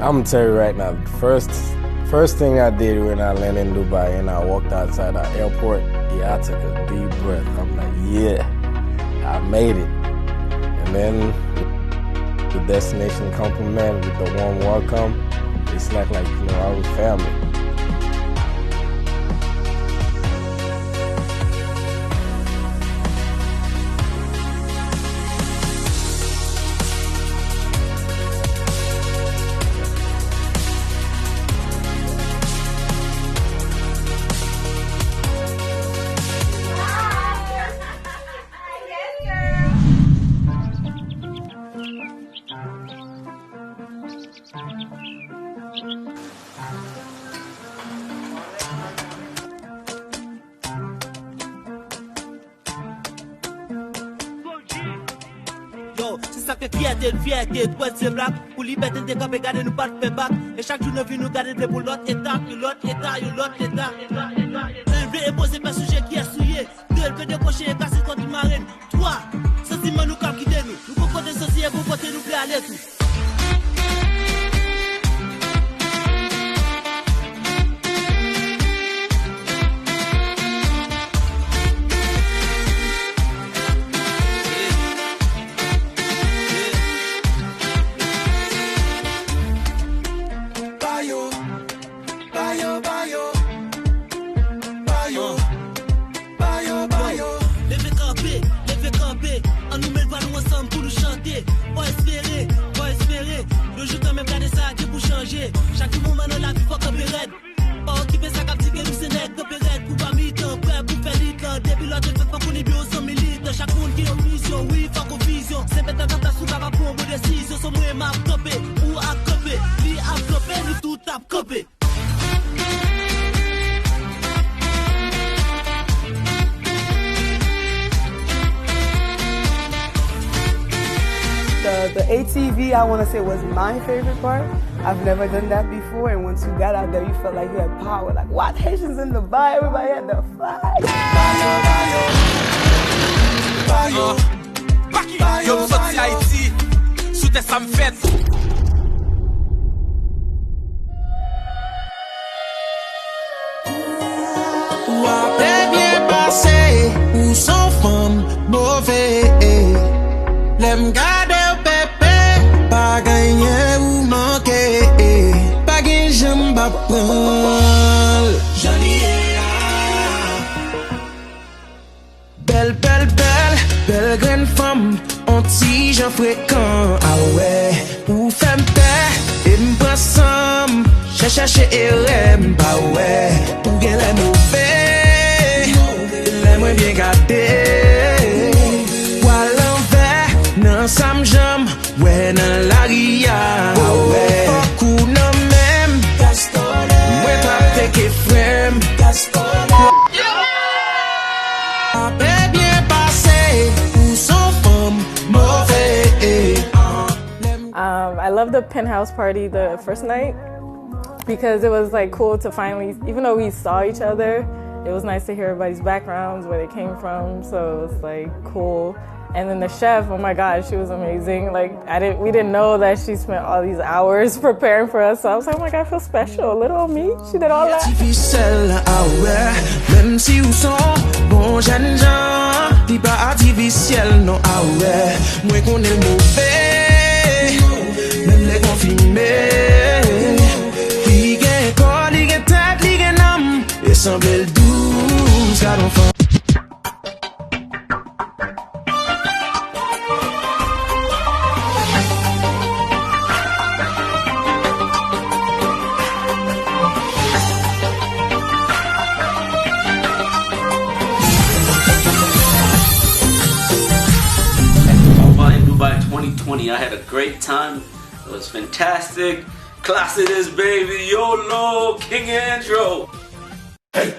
I'm gonna tell you right now, first thing I did when I landed in Dubai and I walked outside the airport, I took a deep breath. I'm like, yeah, I made it. And then the destination Konpa, man, with the warm welcome, it's like I was family. C'est ça que fierté, troisième blague. Pour liberté de camper, garder nous pas de faire back. Et chaque jour, nous venons nous garder pour l'autre état, l'autre état. Élevé et posé par sujet qui est souillé. Deux, élevé de cocher et casser contre une marine. Trois, sentiment nous cap quitter nous. Nous comptons des sociétés pour côté nous plaît aller tout. On nous met le ballon ensemble pour nous chanter. Pas espérer. Le jour quand même garder ça Dieu pour changer. Chaque moment dans la vie faut camper raide. Pas occuper sa captive nous c'est net. Camper raide pour pas mi-temps, prêt pour faire l'île. Depuis l'autre fait pas qu'on est bien au 100 millilitres. Chaque monde qui a une vision, oui, pas qu'on vision. C'est maintenant quand t'as sous la pour une décision. Son moi m'a copé ou à copé. Lui a copé, nous tout a copé. The ATV, I want to say, was my favorite part. I've never done that before, and once you got out there, you felt like you had power. Like, what? Haitians in Dubai, everybody had the flag. Yo, me sorti Haïti, sous tes ça me fait. T'es bien passé, ou sans femme, mauvais. L'aime garder au pépé, pas gagner ou manquer. Pas gagner, j'aime pas prendre. J'en ai belle grande femme, anti-gens fréquent. Ah ouais, ou femme paix, et m'passam. Cherche et l'aime, bah ouais. Ou bien les mauvais, les moins bien gardés. Nan sam jam, ouais nan la ria, ouais. Kou nan même, mwen pa peke frem. Apè bien passé, ou son femme mauvais. I love the penthouse party the first night because it was like cool to finally, even though we saw each other, it was nice to hear everybody's backgrounds, where they came from, so it was like cool. And then the chef, oh my God, she was amazing. Like we didn't know that she spent all these hours preparing for us. So I was like, oh my God, I feel special. Little old me, she did all that. Même si ou son bon jeune gens, di pas artificiel non ah ouais. Moi qu'on est mauvais, même les confirmés. Li gen corps, li gen tête, li gen âme, et semble le douce car enfant. By 2020, I had a great time. It was fantastic. Class it is, baby. YOLO, King Andrew. Hey.